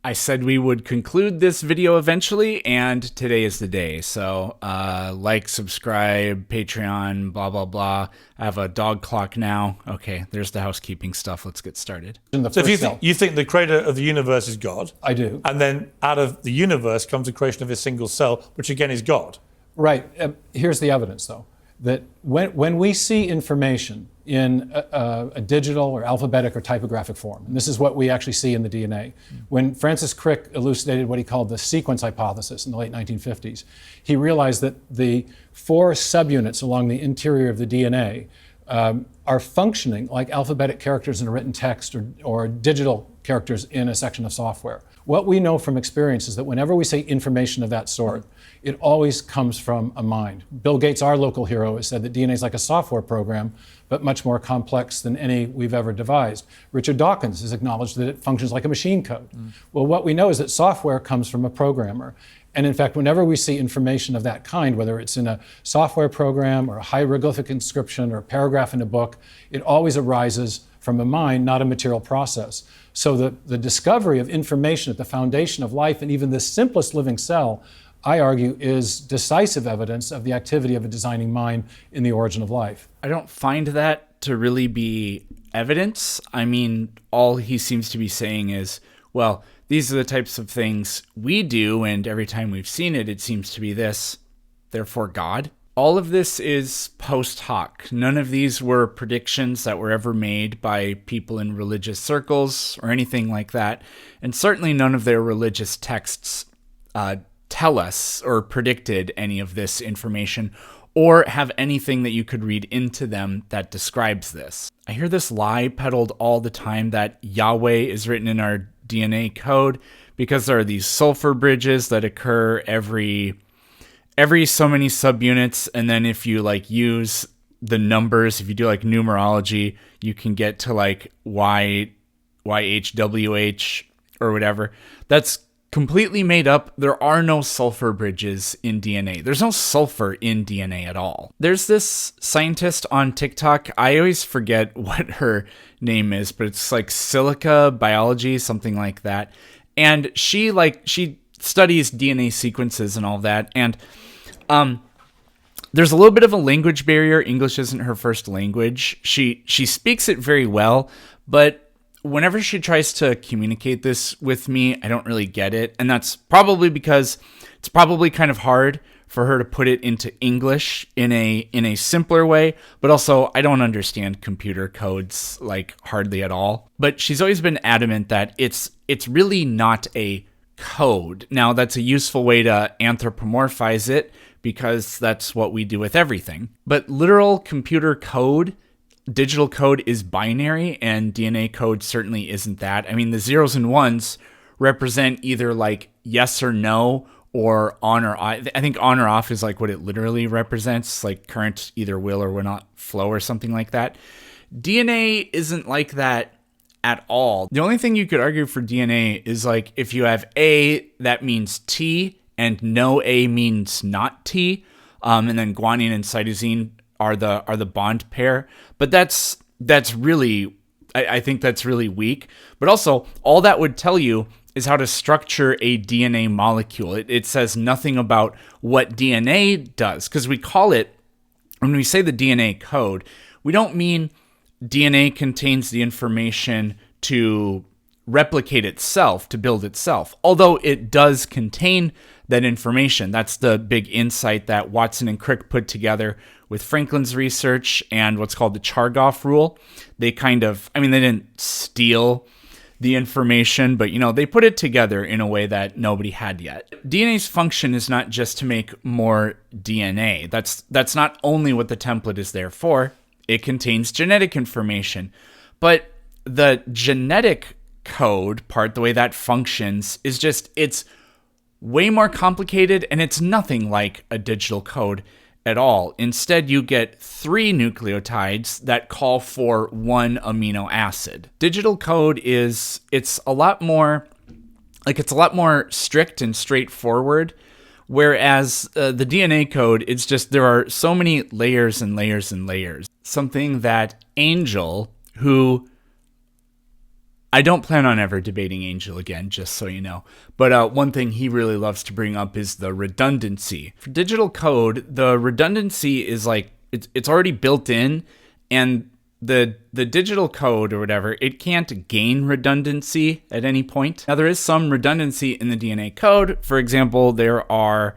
I said we would conclude this video eventually, and today is the day. So like, subscribe, Patreon, blah, blah, blah. I have a dog clock now. Okay, there's the housekeeping stuff. Let's get started. So if you think the creator of the universe is God. I do. And then out of the universe comes the creation of a single cell, which again is God. Right. Here's the evidence, though, that when we see information in a digital or alphabetic or typographic form, and this is what we actually see in the DNA. When Francis Crick elucidated what he called the sequence hypothesis in the late 1950s, he realized that the 4 subunits along the interior of the DNA are functioning like alphabetic characters in a written text or digital characters in a section of software. What we know from experience is that whenever we say information of that sort, it always comes from a mind. Bill Gates, our local hero, has said that DNA is like a software program, but much more complex than any we've ever devised. Richard Dawkins has acknowledged that it functions like a machine code. Well, what we know is that software comes from a programmer. And in fact, whenever we see information of that kind, whether it's in a software program or a hieroglyphic inscription or a paragraph in a book, it always arises from a mind, not a material process. So the discovery of information at the foundation of life and even the simplest living cell, I argue, is decisive evidence of the activity of a designing mind in the origin of life. I don't find that to really be evidence. I mean, all he seems to be saying is, well, these are the types of things we do, and every time we've seen it, it seems to be this, therefore God. All of this is post hoc. None of these were predictions that were ever made by people in religious circles or anything like that. And certainly none of their religious texts tell us or predicted any of this information or have anything that you could read into them that describes this. I hear this lie peddled all the time that Yahweh is written in our DNA code because there are these sulfur bridges that occur every so many subunits, and then if you use the numbers, if you do numerology, you can get to YHWH or whatever. That's completely made up. There are no sulfur bridges in DNA. There's no sulfur in DNA at all. There's this scientist on TikTok. I always forget what her name is, but it's silica biology, something like that. And she studies DNA sequences and all that. And there's a little bit of a language barrier. English isn't her first language. She speaks it very well, but whenever she tries to communicate this with me, I don't really get it. And that's probably because it's probably kind of hard for her to put it into English in a simpler way, but also I don't understand computer codes hardly at all. But she's always been adamant that it's really not a code. Now, that's a useful way to anthropomorphize it because that's what we do with everything. But literal computer code, digital code, is binary, and DNA code certainly isn't that. I mean, the zeros and ones represent either yes or no or on or off. I think on or off is what it literally represents, current either will or will not flow or something like that. DNA isn't like that at all. The only thing you could argue for DNA is if you have A, that means T, and no A means not T, and then guanine and cytosine are the bond pair. But that's really, I think that's really weak. But also, all that would tell you is how to structure a DNA molecule. It says nothing about what DNA does, because we call it, when we say the DNA code, we don't mean DNA contains the information to replicate itself, to build itself, although it does contain that information. That's the big insight that Watson and Crick put together with Franklin's research and what's called the Chargaff rule. They they didn't steal the information, but they put it together in a way that nobody had yet. DNA's function is not just to make more DNA. That's not only what the template is there for. It contains genetic information, but the genetic code part, the way that functions, is it's way more complicated, and it's nothing like a digital code at all. Instead, you get 3 nucleotides that call for 1 amino acid. Digital code it's a lot more strict and straightforward, whereas the DNA code, it's just there are so many layers and layers and layers. Something that Angel, who I don't plan on ever debating Angel again, just so you know. But one thing he really loves to bring up is the redundancy. For digital code, the redundancy is like, it's already built in, and the digital code or whatever, it can't gain redundancy at any point. Now, there is some redundancy in the DNA code. For example, there are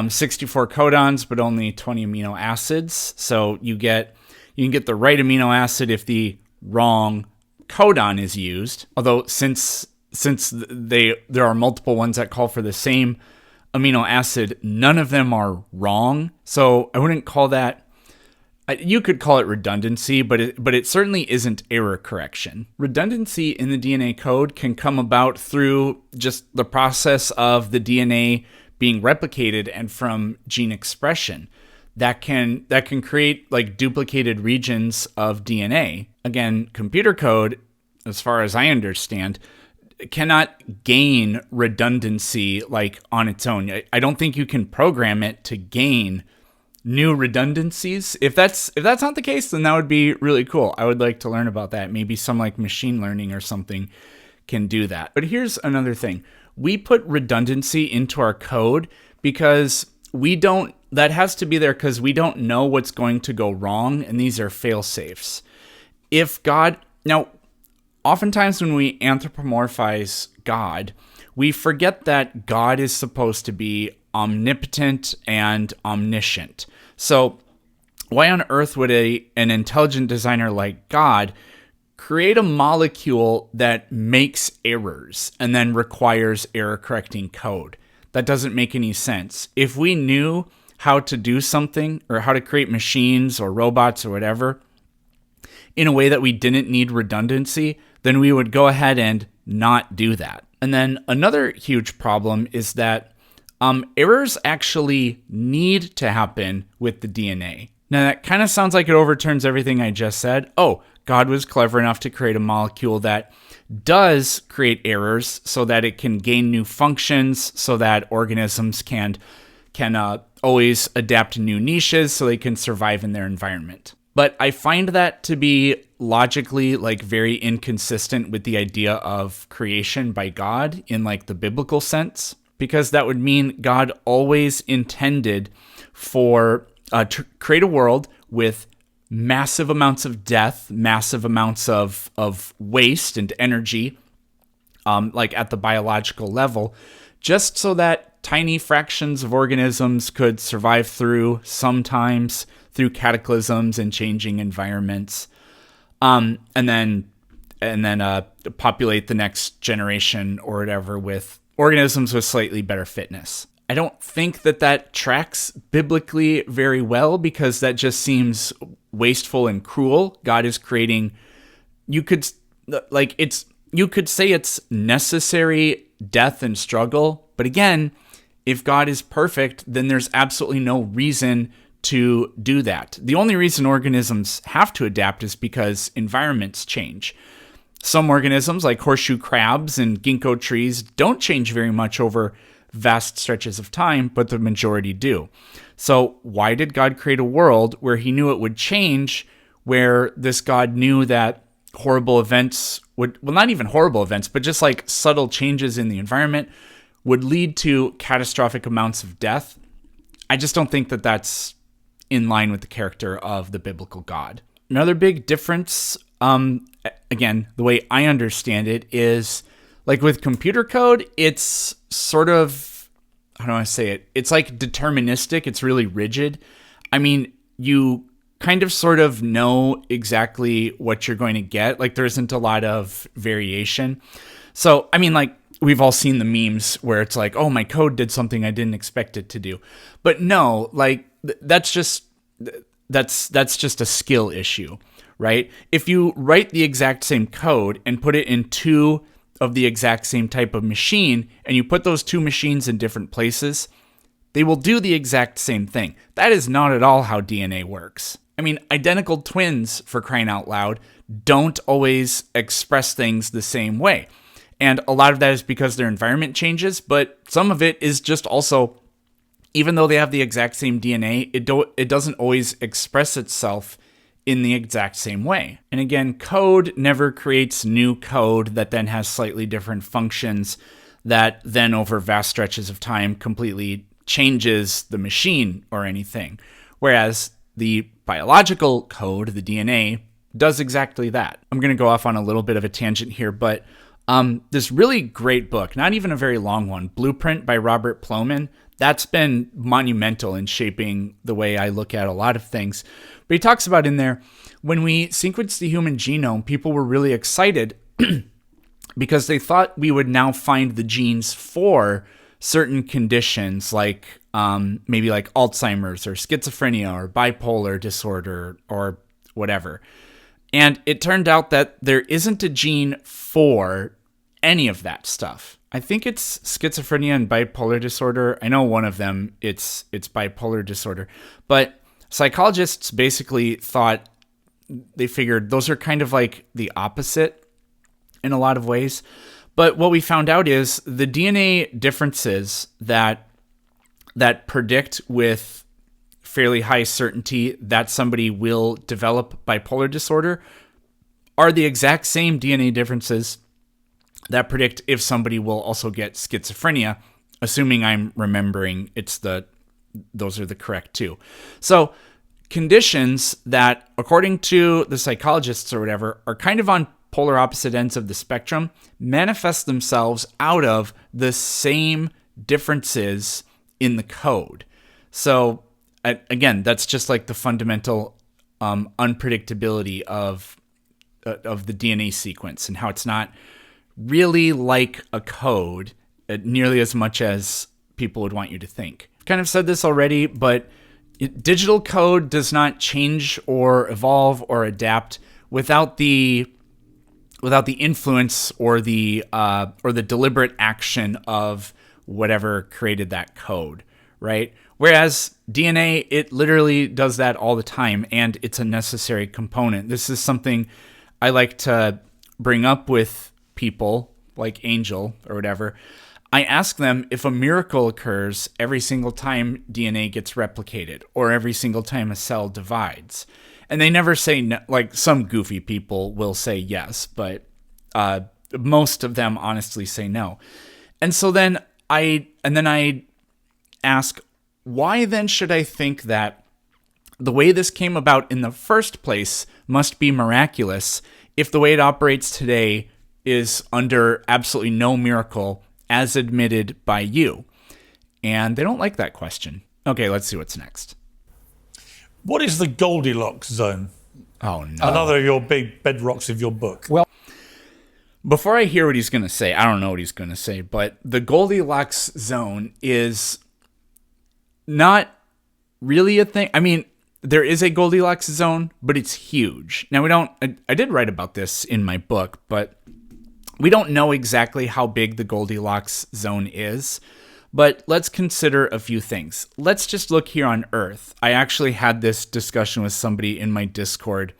64 codons, but only 20 amino acids. So you can get the right amino acid if the wrong codon is used. Although since there are multiple ones that call for the same amino acid, none of them are wrong. So I wouldn't call that. You could call it redundancy, but it certainly isn't error correction. Redundancy in the DNA code can come about through just the process of the DNA being replicated and from gene expression. That can create like duplicated regions of DNA. Again, computer code, as far as I understand, cannot gain redundancy like on its own. I don't think you can program it to gain new redundancies. If that's not the case, then that would be really cool. I would like to learn about that. Maybe some like machine learning or something can do that. But here's another thing. We put redundancy into our code because that has to be there because we don't know what's going to go wrong, and these are fail safes. Now, oftentimes when we anthropomorphize God, we forget that God is supposed to be omnipotent and omniscient. So why on earth would an intelligent designer like God create a molecule that makes errors and then requires error correcting code? That doesn't make any sense. If we knew how to do something or how to create machines or robots or whatever in a way that we didn't need redundancy, then we would go ahead and not do that. And then another huge problem is that errors actually need to happen with the DNA. Now, that kind of sounds like it overturns everything I just said. Oh, God was clever enough to create a molecule that does create errors so that it can gain new functions, so that organisms can always adapt to new niches so they can survive in their environment. But I find that to be logically like very inconsistent with the idea of creation by God in like the biblical sense, because that would mean God always intended for to create a world with massive amounts of death, massive amounts of waste and energy, like at the biological level, just so that tiny fractions of organisms could survive sometimes through cataclysms and changing environments, and then populate the next generation or whatever with organisms with slightly better fitness. I don't think that tracks biblically very well, because that just seems wasteful and cruel. God is creating, you could say it's necessary death and struggle, but again, if God is perfect, then there's absolutely no reason to do that. The only reason organisms have to adapt is because environments change. Some organisms, like horseshoe crabs and ginkgo trees, don't change very much over vast stretches of time, but the majority do. So why did God create a world where he knew it would change, where this God knew that horrible events not even horrible events, but just like subtle changes in the environment would lead to catastrophic amounts of death? I just don't think that that's in line with the character of the biblical God. Another big difference, again, the way I understand it, is like with computer code, it's sort of, how do I say it? It's like deterministic. It's really rigid. I mean, you kind of sort of know exactly what you're going to get. Like there isn't a lot of variation. So, I mean, like we've all seen the memes where it's like, oh, my code did something I didn't expect it to do. But no, like that's just a skill issue, right? If you write the exact same code and put it in two of the exact same type of machine, and you put those two machines in different places, they will do the exact same thing. That is not at all how DNA works. I mean, identical twins, for crying out loud, don't always express things the same way. And a lot of that is because their environment changes, but some of it is just also, even though they have the exact same DNA, it doesn't always express itself in the exact same way. And again, code never creates new code that then has slightly different functions that then over vast stretches of time completely changes the machine or anything. Whereas the biological code, the DNA, does exactly that. I'm going to go off on a little bit of a tangent here, but this really great book, not even a very long one, Blueprint by Robert Plomin, that's been monumental in shaping the way I look at a lot of things. But he talks about in there, when we sequenced the human genome, people were really excited because they thought we would now find the genes for certain conditions like maybe like Alzheimer's or schizophrenia or bipolar disorder or whatever. And it turned out that there isn't a gene for any of that stuff. I think it's schizophrenia and bipolar disorder. I know one of them, it's bipolar disorder. But psychologists basically thought, they figured those are kind of like the opposite in a lot of ways. But what we found out is the DNA differences that predict with fairly high certainty that somebody will develop bipolar disorder are the exact same DNA differences that predict if somebody will also get schizophrenia, assuming I'm remembering those are the correct two. So conditions that, according to the psychologists or whatever, are kind of on polar opposite ends of the spectrum manifest themselves out of the same differences in the code. So again, that's just like the fundamental unpredictability of the DNA sequence and how it's not really like a code nearly as much as people would want you to think. Kind of said this already, but digital code does not change or evolve or adapt without the influence or the deliberate action of whatever created that code, right? Whereas DNA, it literally does that all the time, and it's a necessary component. This is something I like to bring up with people like Angel or whatever. I ask them if a miracle occurs every single time DNA gets replicated or every single time a cell divides. And they never say no. Like some goofy people will say yes, but most of them honestly say no. And so then I ask, why then should I think that the way this came about in the first place must be miraculous if the way it operates today is under absolutely no miracle as admitted by you? And they don't like that question. Okay, let's see what's next. What is the Goldilocks zone? Oh, no. Another of your big bedrocks of your book. Well, before I hear what he's going to say, I don't know what he's going to say, but the Goldilocks zone is not really a thing. I mean, there is a Goldilocks zone, but it's huge. Now, I did write about this in my book, but we don't know exactly how big the Goldilocks zone is. But let's consider a few things. Let's just look here on Earth. I actually had this discussion with somebody in my Discord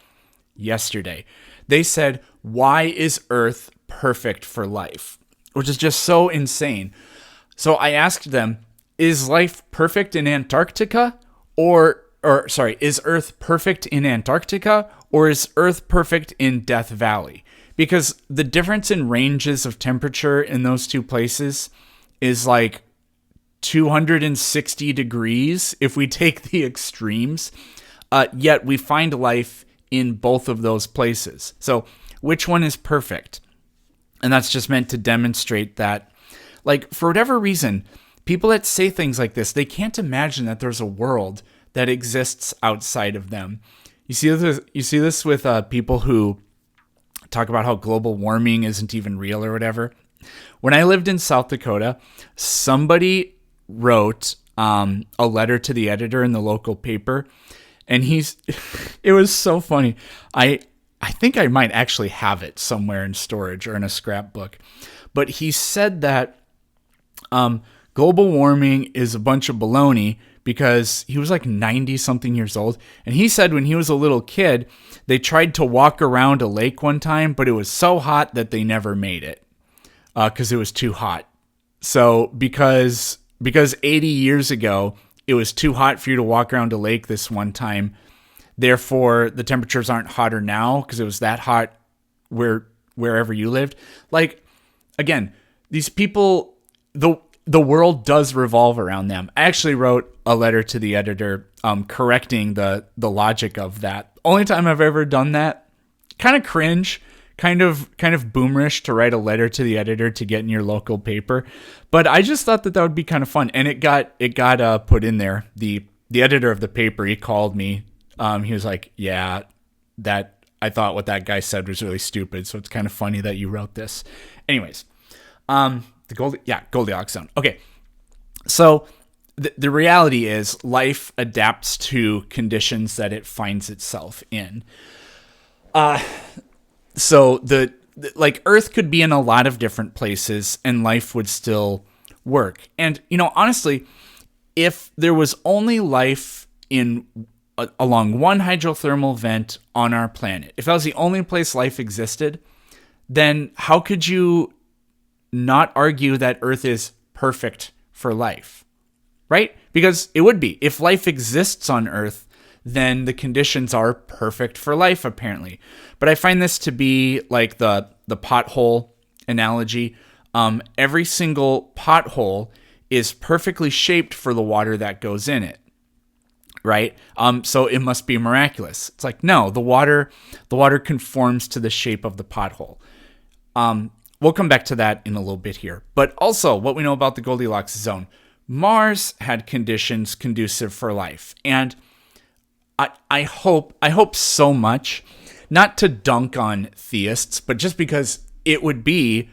yesterday. They said, why is Earth perfect for life? Which is just so insane. So I asked them, is life perfect in Antarctica? Is Earth perfect in Antarctica? Or is Earth perfect in Death Valley? Because the difference in ranges of temperature in those two places is like 260 degrees if we take the extremes. Yet we find life in both of those places. So which one is perfect? And that's just meant to demonstrate that, like, for whatever reason, people that say things like this, they can't imagine that there's a world that exists outside of them. You see this with people who talk about how global warming isn't even real or whatever. When I lived in South Dakota, somebody wrote a letter to the editor in the local paper, and it was so funny. I think I might actually have it somewhere in storage or in a scrapbook, but he said that global warming is a bunch of baloney because he was like 90 something years old. And he said when he was a little kid, they tried to walk around a lake one time, but it was so hot that they never made it because it was too hot. So because 80 years ago, it was too hot for you to walk around a lake this one time, therefore the temperatures aren't hotter now because it was that hot wherever you lived. Like, again, these people, the world does revolve around them. I actually wrote a letter to the editor correcting the logic of that. Only time I've ever done that. Kind of cringe, kind of boomerish to write a letter to the editor to get in your local paper. But I just thought that would be kind of fun. And it got put in there. The editor of the paper, he called me. He was like, yeah, that I thought what that guy said was really stupid. So it's kind of funny that you wrote this. Anyways, Goldilocks zone. Okay. So the reality is life adapts to conditions that it finds itself in. So like Earth could be in a lot of different places and life would still work. And, honestly, if there was only life along one hydrothermal vent on our planet, if that was the only place life existed, then how could you not argue that Earth is perfect for life, right? Because it would be. If life exists on Earth, then the conditions are perfect for life, apparently. But I find this to be like the pothole analogy. Every single pothole is perfectly shaped for the water that goes in it, right? So it must be miraculous. It's like, no, the water conforms to the shape of the pothole. We'll come back to that in a little bit here. But also, what we know about the Goldilocks zone. Mars had conditions conducive for life. And I hope so much, not to dunk on theists, but just because it would be,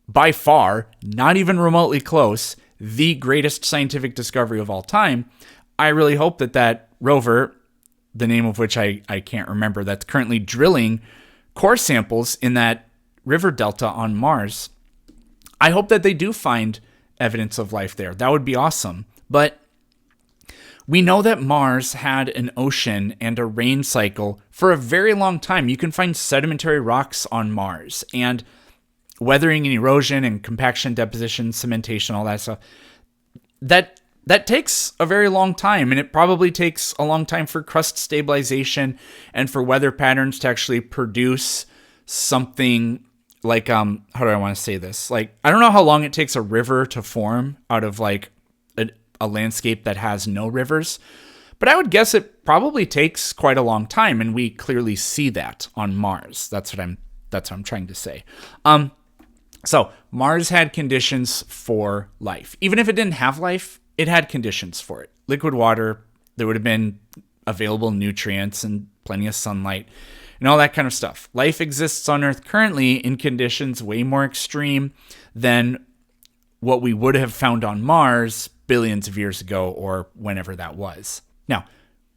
by far, not even remotely close, the greatest scientific discovery of all time. I really hope that rover, the name of which I can't remember, that's currently drilling core samples in that river delta on Mars, I hope that they do find evidence of life there. That would be awesome. But we know that Mars had an ocean and a rain cycle for a very long time. You can find sedimentary rocks on Mars, and weathering and erosion and compaction, deposition, cementation, all that stuff. That takes a very long time, and it probably takes a long time for crust stabilization and for weather patterns to actually produce something like, how do I want to say this? Like, I don't know how long it takes a river to form out of like a landscape that has no rivers, but I would guess it probably takes quite a long time, and we clearly see that on Mars. That's what I'm trying to say. So Mars had conditions for life. Even if it didn't have life, it had conditions for it. Liquid water, there would have been available nutrients and plenty of sunlight and all that kind of stuff. Life exists on Earth currently in conditions way more extreme than what we would have found on Mars billions of years ago or whenever that was. Now,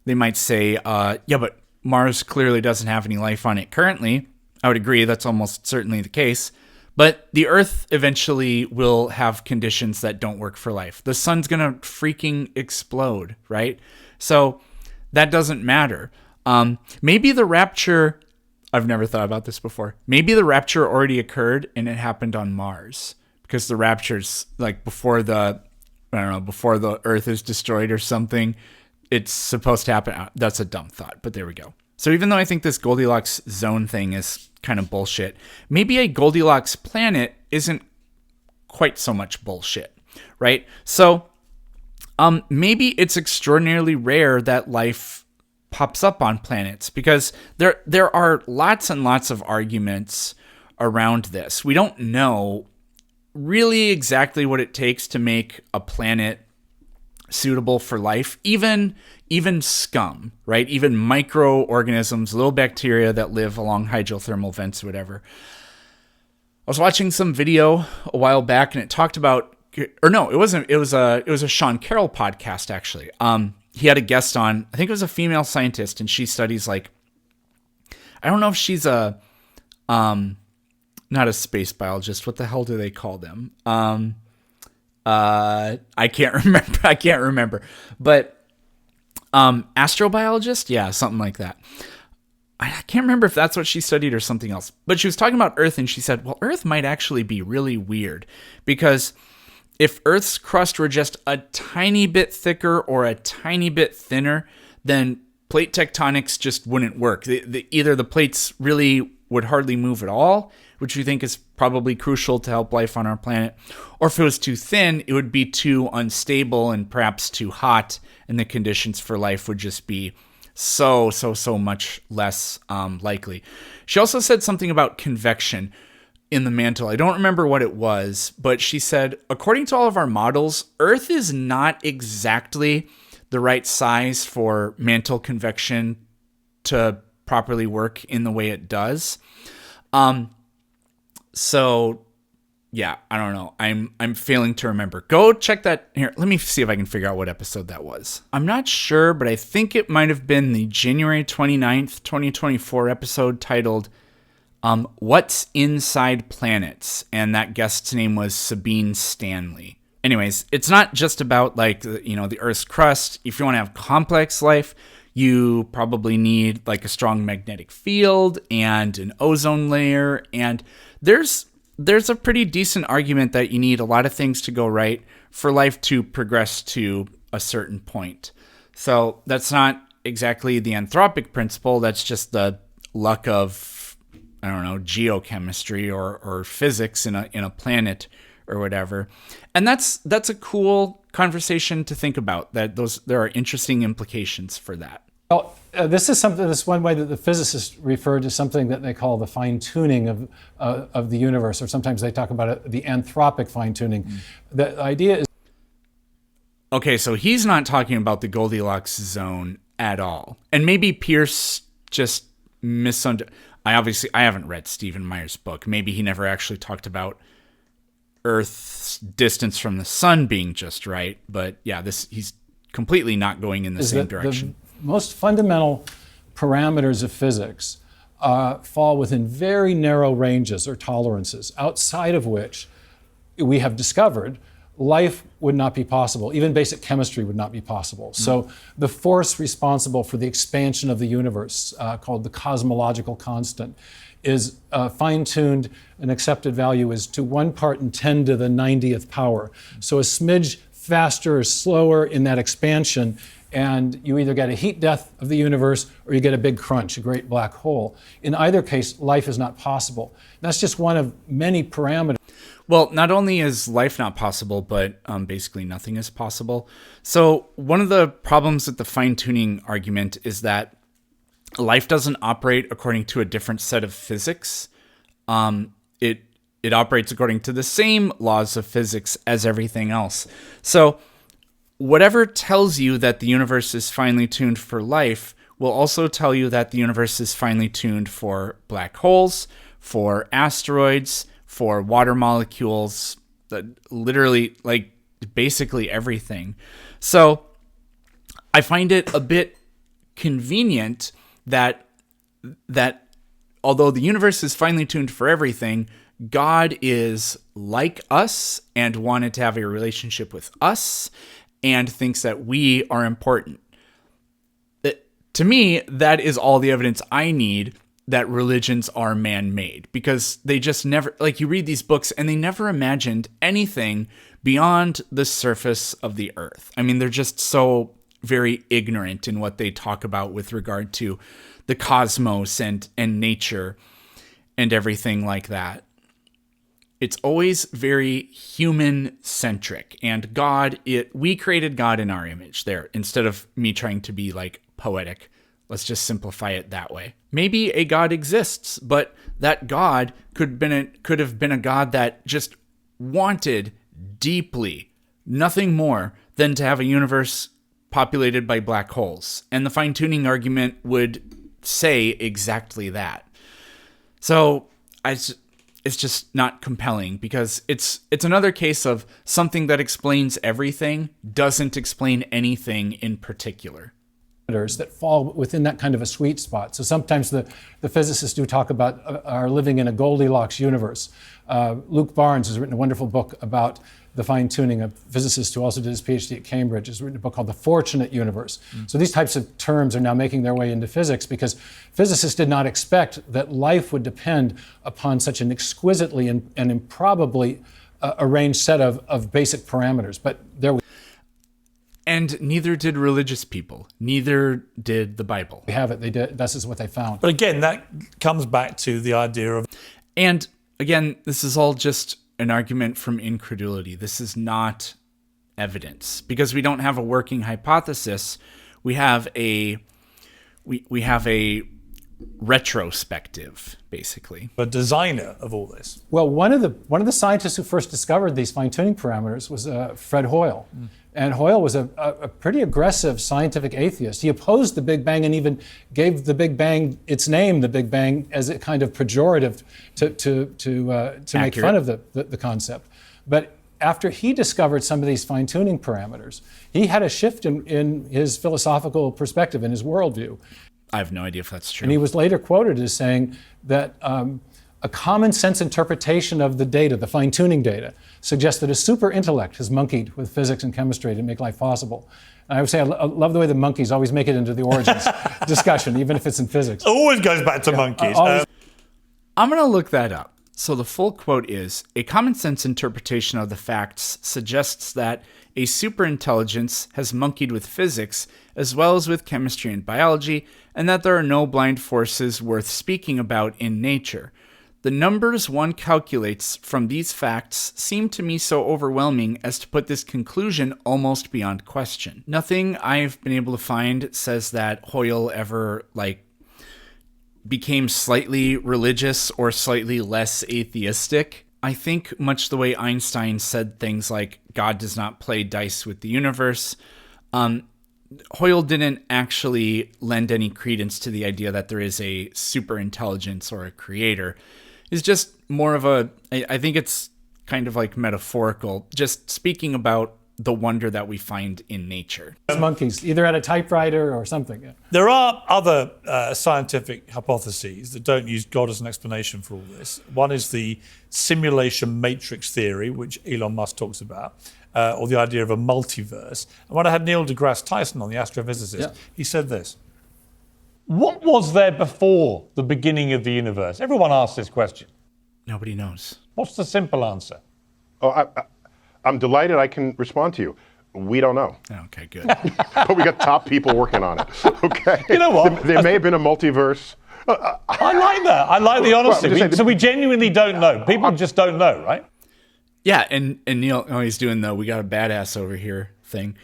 they might say, yeah, but Mars clearly doesn't have any life on it currently. I would agree, that's almost certainly the case. But the Earth eventually will have conditions that don't work for life. The sun's going to freaking explode, right? So that doesn't matter. Maybe the rapture, I've never thought about this before. Maybe the rapture already occurred and it happened on Mars. Because the rapture's like before the Earth is destroyed or something. It's supposed to happen. That's a dumb thought, but there we go. So even though I think this Goldilocks zone thing is kind of bullshit, maybe a Goldilocks planet isn't quite so much bullshit, right? So maybe it's extraordinarily rare that life pops up on planets, because there are lots and lots of arguments around this. We don't know really exactly what it takes to make a planet suitable for life, even scum, right? Even microorganisms, little bacteria that live along hydrothermal vents or whatever. I was watching some video a while back and it talked about, or no, it wasn't, it was a Sean Carroll podcast actually. He had a guest on, I think it was a female scientist, and she studies like, I don't know if she's not a space biologist. What the hell do they call them? I can't remember. But astrobiologist? Yeah, something like that. I can't remember if that's what she studied or something else. But she was talking about Earth, and she said, well, Earth might actually be really weird, because if Earth's crust were just a tiny bit thicker or a tiny bit thinner than plate tectonics just wouldn't work. Either the plates really would hardly move at all, which we think is probably crucial to help life on our planet, or if it was too thin, it would be too unstable and perhaps too hot, and the conditions for life would just be so much less likely. She also said something about convection in the mantle. I don't remember what it was, but she said, according to all of our models, Earth is not exactly the right size for mantle convection to properly work in the way it does. So yeah, I don't know. I'm failing to remember. Go check that here. Let me see if I can figure out what episode that was. I'm not sure, but I think it might have been the January 29th, 2024 episode titled What's Inside Planets? And that guest's name was Sabine Stanley. Anyways, it's not just about the Earth's crust. If you want to have complex life, you probably need like a strong magnetic field and an ozone layer. And there's a pretty decent argument that you need a lot of things to go right for life to progress to a certain point. So that's not exactly the anthropic principle. That's just the luck of, I don't know, geochemistry or physics in a planet or whatever. And that's a cool conversation to think about, that there are interesting implications for that. Well, this is one way that the physicists refer to something that they call the fine-tuning of the universe, or sometimes they talk about it, the anthropic fine-tuning. The idea is... Okay, so he's not talking about the Goldilocks zone at all. And maybe Pierce just misunderstood. I haven't read Stephen Meyer's book. Maybe he never actually talked about Earth's distance from the sun being just right. But yeah, he's completely not going in the same direction. The most fundamental parameters of physics fall within very narrow ranges or tolerances, outside of which we have discovered life would not be possible. Even basic chemistry would not be possible. So the force responsible for the expansion of the universe, called the cosmological constant, is fine-tuned. An accepted value is to 1 part in 10 to the 90th power. So a smidge faster or slower in that expansion, and you either get a heat death of the universe or you get a big crunch, a great black hole. In either case, life is not possible. That's just one of many parameters. Well, not only is life not possible, but basically nothing is possible. So one of the problems with the fine-tuning argument is that life doesn't operate according to a different set of physics. It operates according to the same laws of physics as everything else. So whatever tells you that the universe is finely tuned for life will also tell you that the universe is finely tuned for black holes, for asteroids, for water molecules, literally, like, basically everything. So I find it a bit convenient that although the universe is finely tuned for everything, God is like us and wanted to have a relationship with us and thinks that we are important. To me, that is all the evidence I need that religions are man-made, because they just never, like, you read these books and they never imagined anything beyond the surface of the earth. I mean, they're just so very ignorant in what they talk about with regard to the cosmos and nature and everything like that. It's always very human-centric, and we created God in our image there, instead of me trying to be like poetic. Let's just simplify it that way. Maybe a God exists, but that God could have been a God that just wanted deeply nothing more than to have a universe populated by black holes. And the fine-tuning argument would say exactly that. So it's just not compelling, because it's another case of something that explains everything doesn't explain anything in particular. That fall within that kind of a sweet spot. So sometimes the physicists do talk about are living in a Goldilocks universe. Luke Barnes has written a wonderful book about the fine-tuning. A physicist who also did his PhD at Cambridge has written a book called The Fortunate Universe. So these types of terms are now making their way into physics, because physicists did not expect that life would depend upon such an exquisitely and improbably arranged set of basic parameters. But there we... And neither did religious people. Neither did the Bible. We have it. They did. This is what they found. But again, that comes back to the idea of... And again, this is all just an argument from incredulity. This is not evidence because we don't have a working hypothesis. We have a retrospective, basically. a designer of all this. Well, one of the scientists who first discovered these fine-tuning parameters was Fred Hoyle. And Hoyle was a pretty aggressive scientific atheist. He opposed the Big Bang and even gave the Big Bang its name, the Big Bang, as a kind of pejorative to make fun of the concept. But after he discovered some of these fine-tuning parameters, he had a shift in his philosophical perspective, in his worldview. I have no idea if that's true. And he was later quoted as saying that a common sense interpretation of the data, the fine-tuning data, suggests that a super intellect has monkeyed with physics and chemistry to make life possible. And I would say I love the way the monkeys always make it into the origins discussion, even if it's in physics. It always goes back to monkeys. I'm going to look that up. So the full quote is, a common sense interpretation of the facts suggests that a superintelligence has monkeyed with physics as well as with chemistry and biology, and that there are no blind forces worth speaking about in nature. The numbers one calculates from these facts seem to me so overwhelming as to put this conclusion almost beyond question. Nothing I've been able to find says that Hoyle ever, became slightly religious or slightly less atheistic. I think much the way Einstein said things like, God does not play dice with the universe, Hoyle didn't actually lend any credence to the idea that there is a super intelligence or a creator. It's just more of I think it's kind of like metaphorical, just speaking about the wonder that we find in nature. Monkeys, either at a typewriter or something. Yeah. There are other scientific hypotheses that don't use God as an explanation for all this. One is the simulation matrix theory, which Elon Musk talks about, or the idea of a multiverse. And when I had Neil deGrasse Tyson on, the astrophysicist, he said this. What was there before the beginning of the universe? Everyone asks this question. Nobody knows. What's the simple answer? Oh, I'm delighted I can respond to you. We don't know. Okay, good. But we got top people working on it. Okay. You know what? There may have been a multiverse. I like that. I like the honesty. So we genuinely don't know. People just don't know, right? Yeah, and Neil, he's doing the "we got a badass over here" thing.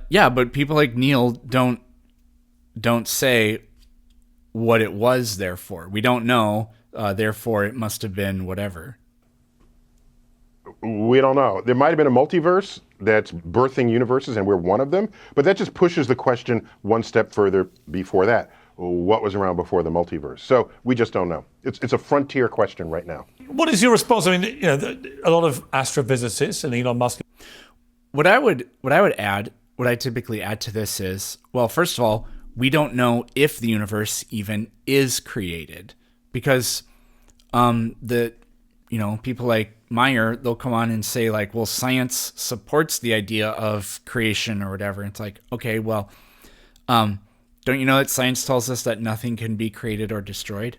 Yeah, but people like Neil don't say what it was there for. We don't know, therefore it must have been whatever. We don't know. There might have been a multiverse that's birthing universes, and we're one of them. But that just pushes the question one step further before that. What was around before the multiverse? So we just don't know. It's a frontier question right now. What is your response? I mean, a lot of astrophysicists and Elon Musk. What I typically add to this is, well, first of all, we don't know if the universe even is created, because people like Meyer, they'll come on and say well, science supports the idea of creation or whatever. And it's like, okay, well, don't you know that science tells us that nothing can be created or destroyed?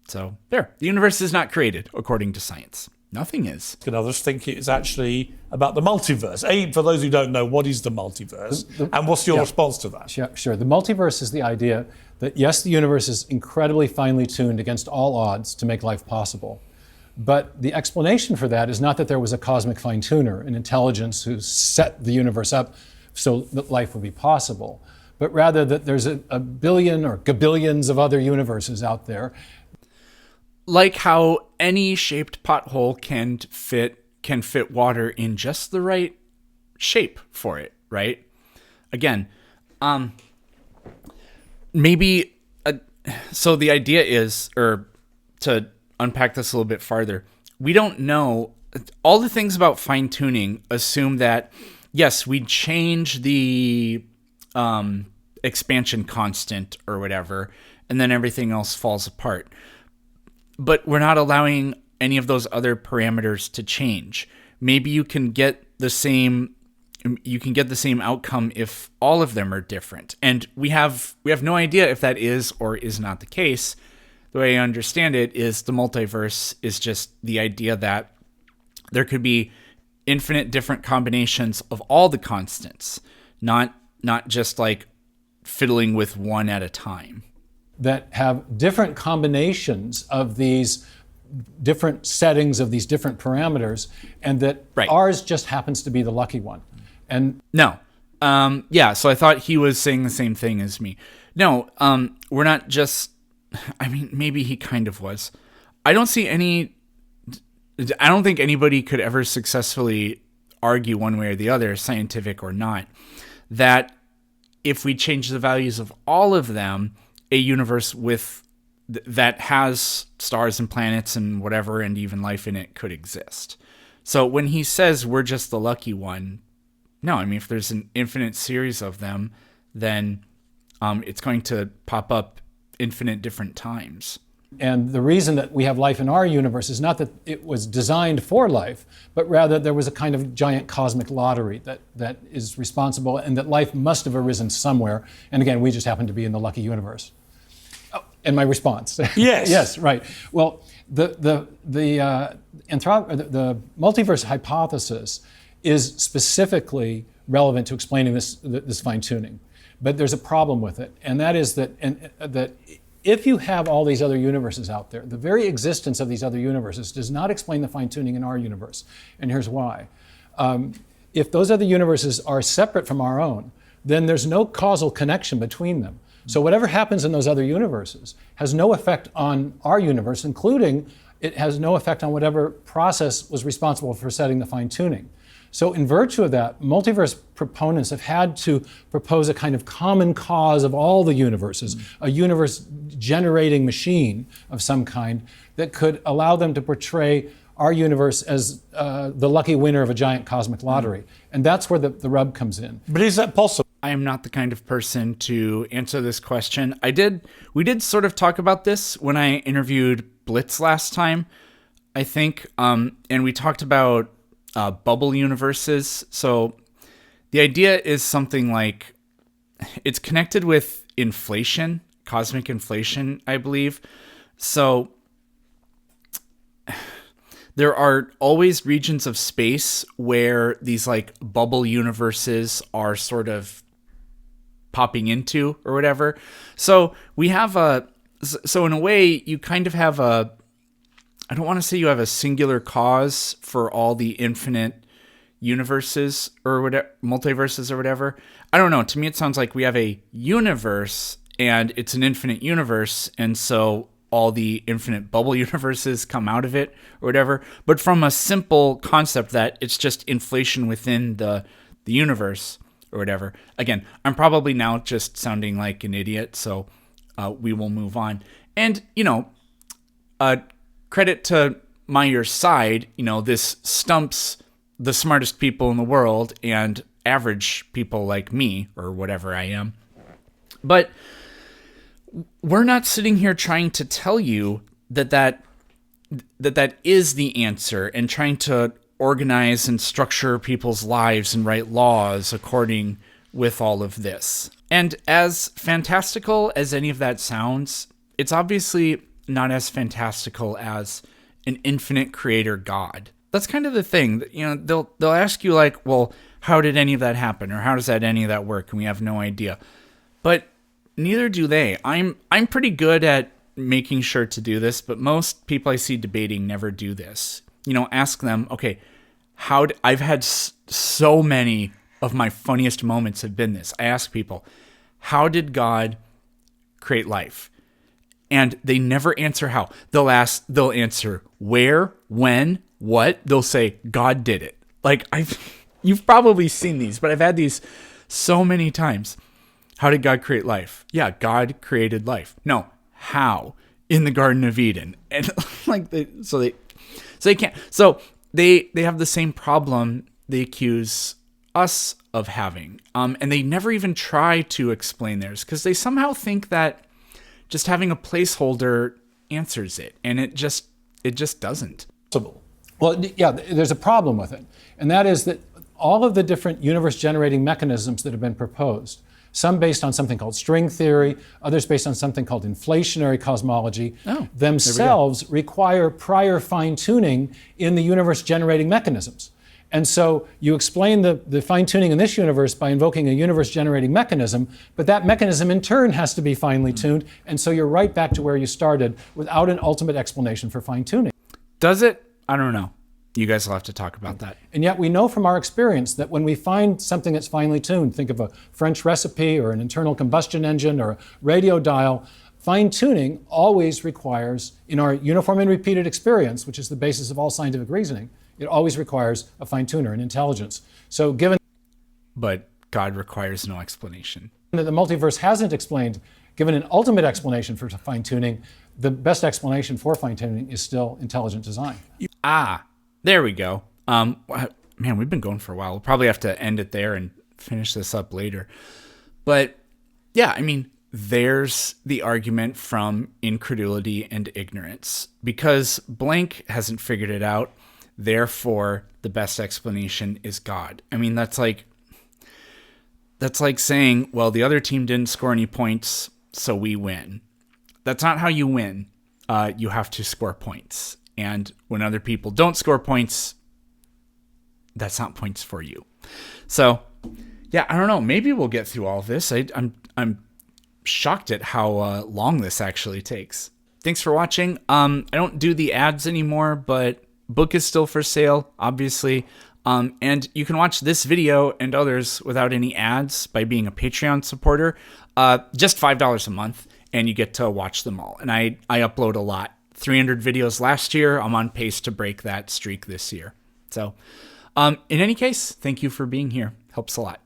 So the universe is not created according to science. Nothing is. And others think it's actually about the multiverse. For those who don't know, what is the multiverse? And what's your response to that? Sure. The multiverse is the idea that, yes, the universe is incredibly finely tuned against all odds to make life possible. But the explanation for that is not that there was a cosmic fine-tuner, an intelligence who set the universe up so that life would be possible, but rather that there's a billion or gabillions of other universes out there. Like how any shaped pothole can fit water in just the right shape for it, right? Again, so the idea is, or to unpack this a little bit farther, we don't know. All the things about fine-tuning assume that, yes, we change the expansion constant or whatever, and then everything else falls apart. But we're not allowing any of those other parameters to change. Maybe you can get the same outcome if all of them are different. And we have no idea if that is or is not the case. The way I understand it is the multiverse is just the idea that there could be infinite different combinations of all the constants. not just like fiddling with one at a time. That have different combinations of these different settings of these different parameters, and that Right. ours just happens to be the lucky one. And No. Yeah, so I thought he was saying the same thing as me. No, we're not just, I mean, maybe he kind of was. I don't think anybody could ever successfully argue one way or the other, scientific or not, that if we change the values of all of them, a universe with that has stars and planets and whatever, and even life in it, could exist. So when he says we're just the lucky one, no, I mean, if there's an infinite series of them, then it's going to pop up infinite different times. And the reason that we have life in our universe is not that it was designed for life, but rather there was a kind of giant cosmic lottery that is responsible, and that life must have arisen somewhere. And again, we just happen to be in the lucky universe. Oh, and my response. Yes. Yes, right. Well, the multiverse hypothesis is specifically relevant to explaining this fine-tuning. But there's a problem with it, and that is that if you have all these other universes out there, the very existence of these other universes does not explain the fine-tuning in our universe. And here's why. If those other universes are separate from our own, then there's no causal connection between them. So whatever happens in those other universes has no effect on our universe, including it has no effect on whatever process was responsible for setting the fine-tuning. So in virtue of that, multiverse proponents have had to propose a kind of common cause of all the universes, a universe generating machine of some kind that could allow them to portray our universe as the lucky winner of a giant cosmic lottery. And that's where the rub comes in. But is that possible? I am not the kind of person to answer this question. We did sort of talk about this when I interviewed Blitz last time, I think, and we talked about bubble universes. So the idea is something like, it's connected with inflation, cosmic inflation, I believe. So there are always regions of space where these like bubble universes are sort of popping into or whatever. So we have so in a way you kind of have I don't want to say you have a singular cause for all the infinite universes or whatever, multiverses or whatever. I don't know. To me, it sounds like we have a universe and it's an infinite universe. And so all the infinite bubble universes come out of it or whatever. But from a simple concept that it's just inflation within the universe or whatever. Again, I'm probably now just sounding like an idiot. So we will move on. And, credit to Meyer's side, this stumps the smartest people in the world and average people like me or whatever I am. But we're not sitting here trying to tell you that is the answer and trying to organize and structure people's lives and write laws according with all of this. And as fantastical as any of that sounds, it's obviously not as fantastical as an infinite creator God. That's kind of the thing. They'll ask you like, well, how did any of that happen? Or how does any of that work? And we have no idea. But neither do they. I'm pretty good at making sure to do this, but most people I see debating never do this. Ask them, okay, I've had so many of my funniest moments have been this. I ask people, how did God create life? And they never answer how. They'll answer where, when, what. They'll say, God did it. Like, you've probably seen these, but I've had these so many times. How did God create life? Yeah, God created life. No, how? In the Garden of Eden. And so they can't. So they have the same problem they accuse us of having. And they never even try to explain theirs because they somehow think that just having a placeholder answers it, and it just doesn't. Well, yeah, there's a problem with it, and that is that all of the different universe-generating mechanisms that have been proposed, some based on something called string theory, others based on something called inflationary cosmology, themselves require prior fine-tuning in the universe-generating mechanisms. And so you explain the fine-tuning in this universe by invoking a universe-generating mechanism, but that mechanism in turn has to be finely tuned, and so you're right back to where you started without an ultimate explanation for fine-tuning. Does it? I don't know. You guys will have to talk about that. And yet we know from our experience that when we find something that's finely tuned, think of a French recipe or an internal combustion engine or a radio dial, fine-tuning always requires, in our uniform and repeated experience, which is the basis of all scientific reasoning, it always requires a fine-tuner, an intelligence. So given But God requires no explanation. that the multiverse hasn't explained, given an ultimate explanation for fine-tuning, the best explanation for fine-tuning is still intelligent design. There we go. Man, we've been going for a while. We'll probably have to end it there and finish this up later. But yeah, I mean, there's the argument from incredulity and ignorance. Because blank hasn't figured it out, therefore the best explanation is God. I mean, that's like saying, well, the other team didn't score any points, so we win. That's not how you win. You have to score points. And when other people don't score points, that's not points for you. So, yeah, I don't know. Maybe we'll get through all of this. I'm shocked at how long this actually takes. Thanks for watching. I don't do the ads anymore, but book is still for sale, obviously. And you can watch this video and others without any ads by being a Patreon supporter. Just $5 a month, and you get to watch them all. And I upload a lot. 300 videos last year. I'm on pace to break that streak this year. So, in any case, thank you for being here. Helps a lot.